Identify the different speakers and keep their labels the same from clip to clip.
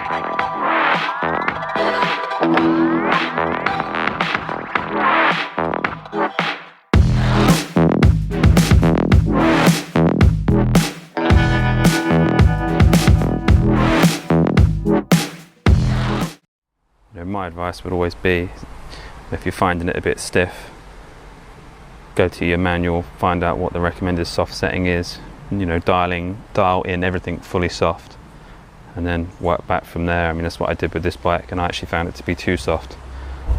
Speaker 1: My advice would always be, if you're finding it a bit stiff, go to your manual, find out what the recommended soft setting is, dial in everything fully soft, and then work back from there. I mean, that's what I did with this bike, and I actually found it to be too soft.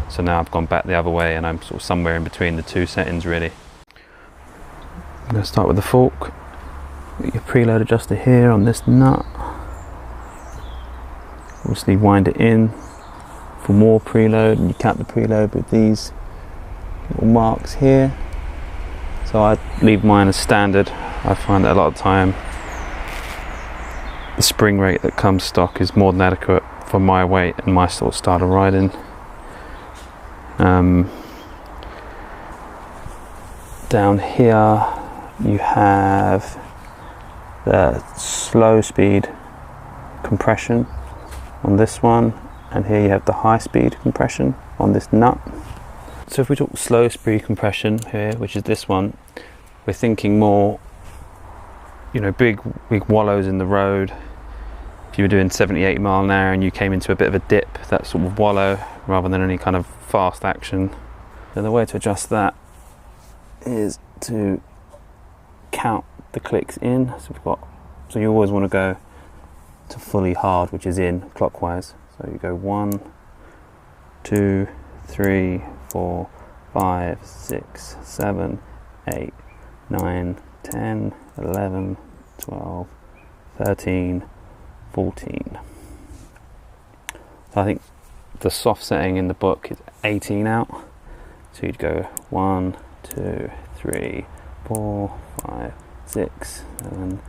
Speaker 1: So now I've gone back the other way, and I'm sort of somewhere in between the two settings really. I'm going to start with the fork. Put your preload adjuster here on this nut. Obviously wind it in for more preload, and you cap the preload with these little marks here. So I leave mine as standard. I find that a lot of the time the spring rate that comes stock is more than adequate for my weight and my sort of style of riding. Down here you have the slow speed compression on this one, and here you have the high speed compression on this nut. So if we talk slow speed compression here, which is this one, we're thinking more, big wallows in the road. If you were doing 70-80 mile an hour and you came into a bit of a dip, that sort of wallow, rather than any kind of fast action. Then the way to adjust that is to count the clicks in. So you always want to go to fully hard, which is in clockwise. So you go 1, 2, 3, 4, 5, 6, 7, 8, 9, 10, 11, 12, 13, 14. So I think the soft setting in the book is 18 out. So you'd go 1, 2, 3, 4, 5, 6, 7,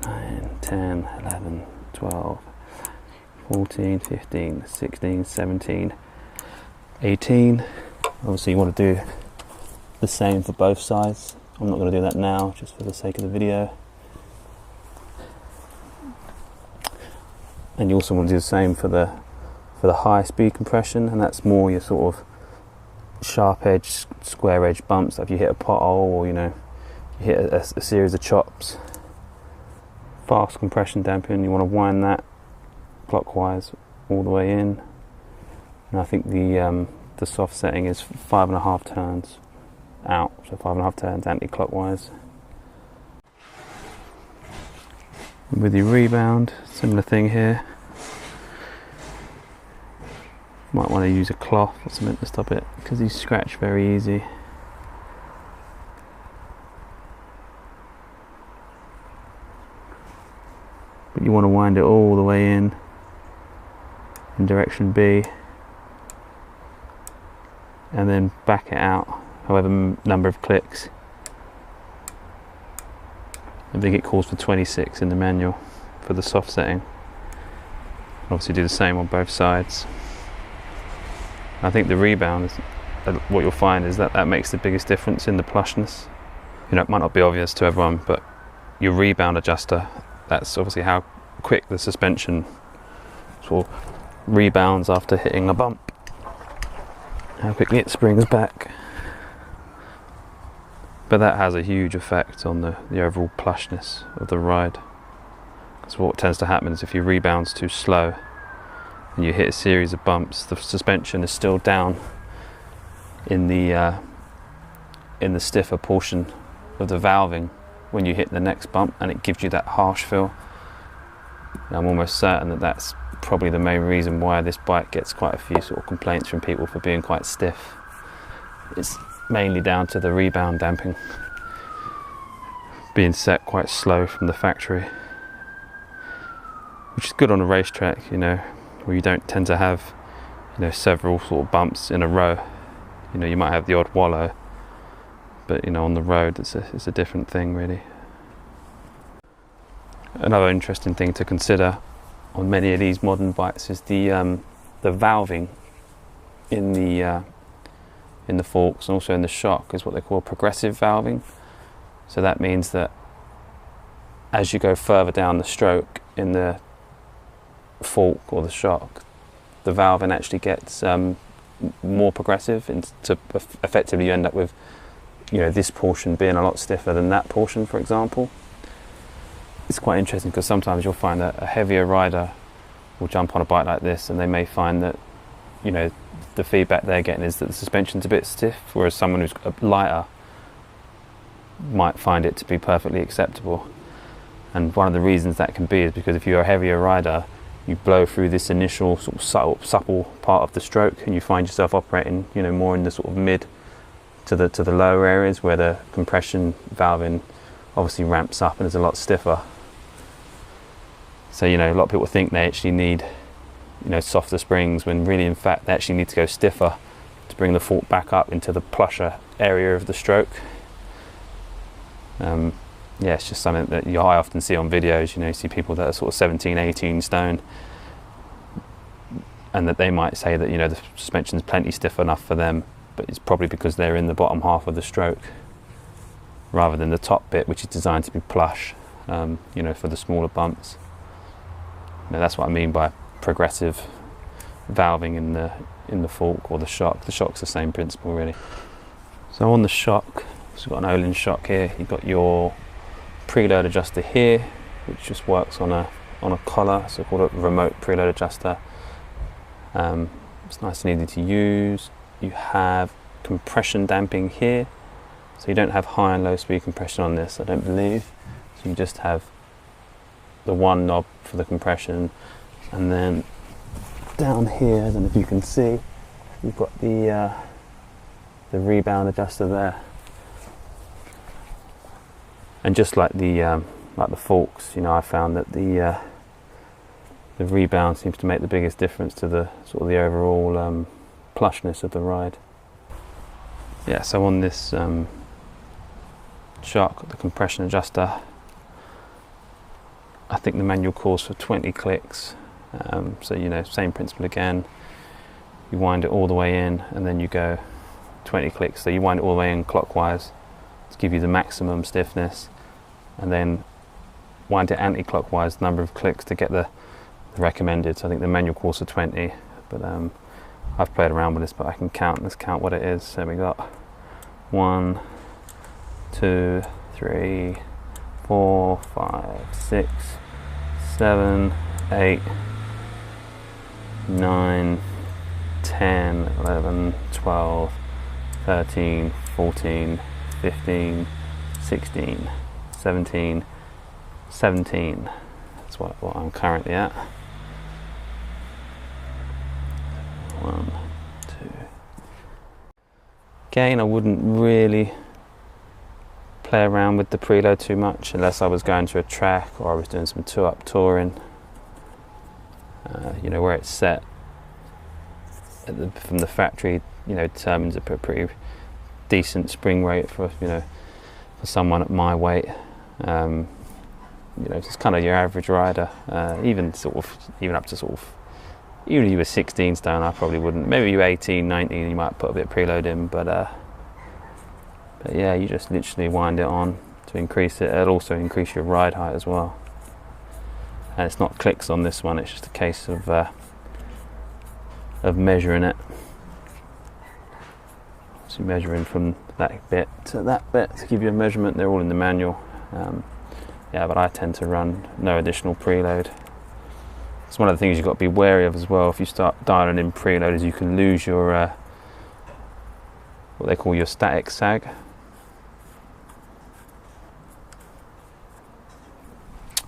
Speaker 1: 8, 9, 10, 11, 12, 14, 15, 16, 17, 18. Obviously you want to do the same for both sides. I'm not going to do that now, just for the sake of the video. And you also want to do the same for the high speed compression, and that's more your sort of sharp edge, square edge bumps. Like if you hit a pothole, or you hit a series of chops. Fast compression damping, you want to wind that clockwise all the way in. And I think the soft setting is 5.5 turns out, so 5.5 turns anti-clockwise. With your rebound, similar thing here. Might want to use a cloth or something to stop it, because these scratch very easy. But you want to wind it all the way in direction B, and then back it out however number of clicks. I think it calls for 26 in the manual for the soft setting. Obviously do the same on both sides. I think the rebound is what you'll find is that makes the biggest difference in the plushness. It might not be obvious to everyone, but your rebound adjuster, that's obviously how quick the suspension sort of rebounds after hitting a bump, how quickly it springs back. But that has a huge effect on the overall plushness of the ride. Because what tends to happen is if your rebound's too slow and you hit a series of bumps, the suspension is still down in the stiffer portion of the valving when you hit the next bump, and it gives you that harsh feel. And I'm almost certain that that's probably the main reason why this bike gets quite a few sort of complaints from people for being quite stiff. It's mainly down to the rebound damping being set quite slow from the factory, which is good on a racetrack, where you don't tend to have several sort of bumps in a row. You might have the odd wallow, but on the road it's a different thing really. Another interesting thing to consider on many of these modern bikes is the valving in the forks and also in the shock is what they call progressive valving. So that means that as you go further down the stroke in the fork or the shock, the valving actually gets more progressive, and to effectively you end up with, you know, this portion being a lot stiffer than that portion, for example. It's quite interesting because sometimes you'll find that a heavier rider will jump on a bike like this and they may find that, you know, the feedback they're getting is that the suspension's a bit stiff, whereas someone who's lighter might find it to be perfectly acceptable. And one of the reasons that can be is because if you're a heavier rider, you blow through this initial sort of supple part of the stroke, and you find yourself operating, you know, more in the sort of mid to the lower areas where the compression valving obviously ramps up and is a lot stiffer. So, you know, a lot of people think they actually need, you know, softer springs, when really in fact they actually need to go stiffer to bring the fork back up into the plusher area of the stroke. Yeah, it's just something that I often see on videos. You know, you see people that are sort of 17, 18 stone, and that they might say that, you know, the suspension's plenty stiff enough for them, but it's probably because they're in the bottom half of the stroke rather than the top bit, which is designed to be plush, you know, for the smaller bumps. You know, that's what I mean by progressive valving in the fork or the shock. The shock's the same principle, really. So on the shock, so we've got an Olin shock here. You've got your preload adjuster here, which just works on a collar, so called a remote preload adjuster. It's nice and easy to use. You have compression damping here, so you don't have high and low speed compression on this, I don't believe. So you just have the one knob for the compression, and then down here, I don't know if you can see, you've got the rebound adjuster there. And just like the forks, you know, I found that the rebound seems to make the biggest difference to the sort of the overall plushness of the ride. Yeah, so on this shock, the compression adjuster, I think the manual calls for 20 clicks. So, you know, same principle again. You wind it all the way in, and then you go 20 clicks. So you wind it all the way in clockwise to give you the maximum stiffness, and then wind it anti-clockwise, number of clicks to get the recommended. So I think the manual calls for 20, but I've played around with this, but I can count. Let's count what it is. So we got 1, 2, 3, 4, 5, 6, 7, 8, 9, 10, 11, 12, 13, 14, 15, 16, 17, 17. That's what I'm currently at. 1, 2. Again, I wouldn't really play around with the preload too much unless I was going to a track or I was doing some two-up touring. You know, where it's set from the factory, you know, determines a pretty decent spring rate for, you know, for someone at my weight. You know, it's kind of your average rider, even up to sort of, even if you were 16 stone, I probably wouldn't. Maybe you were 18, 19, you might put a bit of preload in, but yeah, you just literally wind it on to increase it. It'll also increase your ride height as well. And it's not clicks on this one, it's just a case of measuring it. So measuring from that bit to that bit to give you a measurement. They're all in the manual. Yeah, but I tend to run no additional preload. It's one of the things you've got to be wary of as well. If you start dialing in preload, is you can lose your what they call your static sag.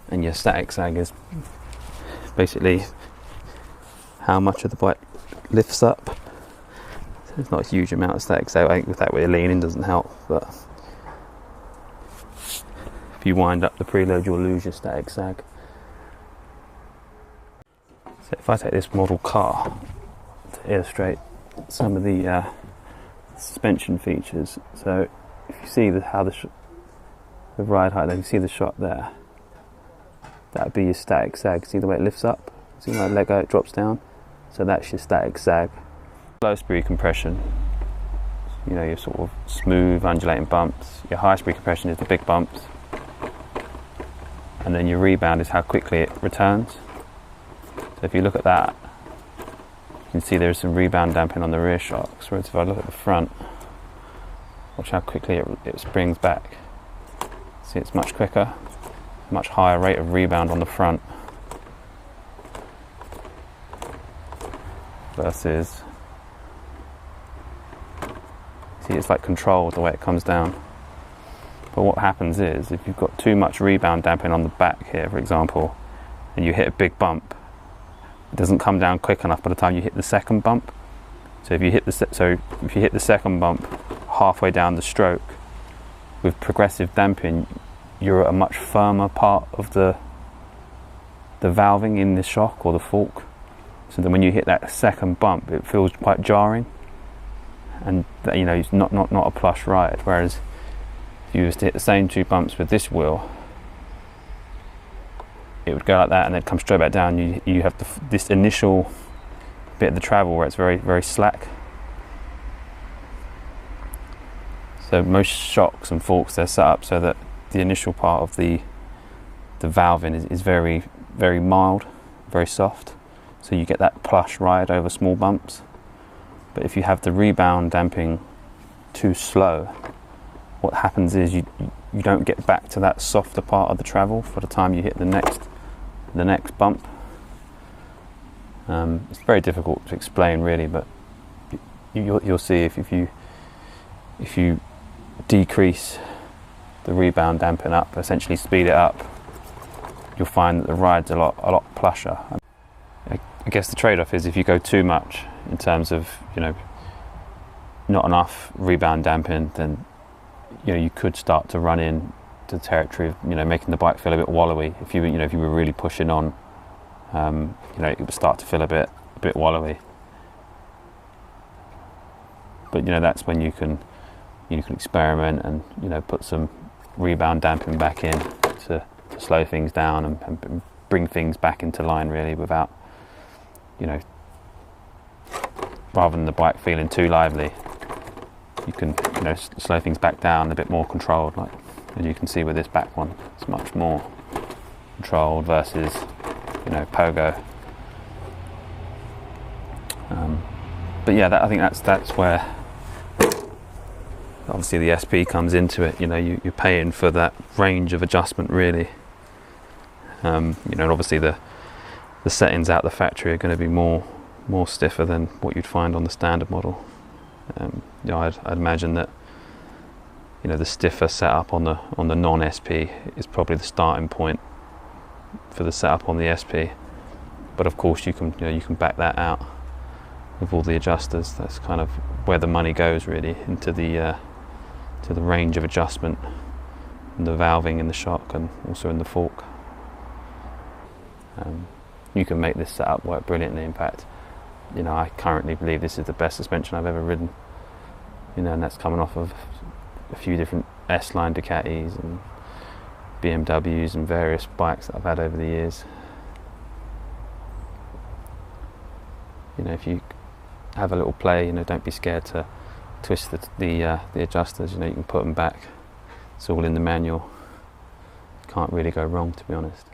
Speaker 1: And your static sag is basically how much of the bike lifts up. So there's not a huge amount of static sag. I think with that way leaning doesn't help, but if you wind up the preload, you'll lose your static sag. So if I take this model car to illustrate some of the suspension features, so if you see how the ride height, then you see the shot there. That would be your static sag. See the way it lifts up? See when I let go, it drops down? So that's your static sag. Low speed compression, you know, your sort of smooth undulating bumps. Your high speed compression is the big bumps. And then your rebound is how quickly it returns. So if you look at that, you can see there's some rebound damping on the rear shocks, whereas if I look at the front, watch how quickly it springs back. See, it's much quicker, much higher rate of rebound on the front versus, see, it's like controlled the way it comes down. But what happens is, if you've got too much rebound damping on the back here, for example, and you hit a big bump, it doesn't come down quick enough by the time you hit the second bump. So if you hit the second bump halfway down the stroke with progressive damping, you're at a much firmer part of the valving in the shock or the fork. So then when you hit that second bump, it feels quite jarring, and you know, it's not a plush ride. Whereas if you was to hit the same 2 bumps with this wheel, it would go like that and then come straight back down. You have this initial bit of the travel where it's very, very slack. So most shocks and forks, they're set up so that the initial part of the valving is very, very mild, very soft. So you get that plush ride over small bumps. But if you have the rebound damping too slow, what happens is you don't get back to that softer part of the travel for the time you hit the next bump. It's very difficult to explain really, but you'll see if you decrease the rebound damping up, essentially speed it up, you'll find that the ride's a lot plusher. I guess the trade-off is if you go too much in terms of, you know, not enough rebound damping, then you know you could start to run in to the territory of, you know, making the bike feel a bit wallowy. If you were really pushing on, you know, it would start to feel a bit wallowy. But you know, that's when you can experiment and, you know, put some rebound damping back in to slow things down and bring things back into line really, without, you know, rather than the bike feeling too lively, you can, you know, slow things back down a bit more controlled. Like as you can see with this back one, it's much more controlled versus, you know, pogo. But yeah, I think that's where obviously the SP comes into it. You know, you're paying for that range of adjustment really. You know, and obviously the settings out the factory are going to be more stiffer than what you'd find on the standard model. You know, I'd imagine that, you know, the stiffer setup on the non-SP is probably the starting point for the setup on the SP. But of course you can back that out with all the adjusters. That's kind of where the money goes really, into the range of adjustment and the valving in the shock and also in the fork. You can make this setup work brilliantly. In fact, you know, I currently believe this is the best suspension I've ever ridden. You know, and that's coming off of a few different S-line Ducatis and BMWs and various bikes that I've had over the years. You know, if you have a little play, you know, don't be scared to twist the adjusters. You know, you can put them back. It's all in the manual. Can't really go wrong, to be honest.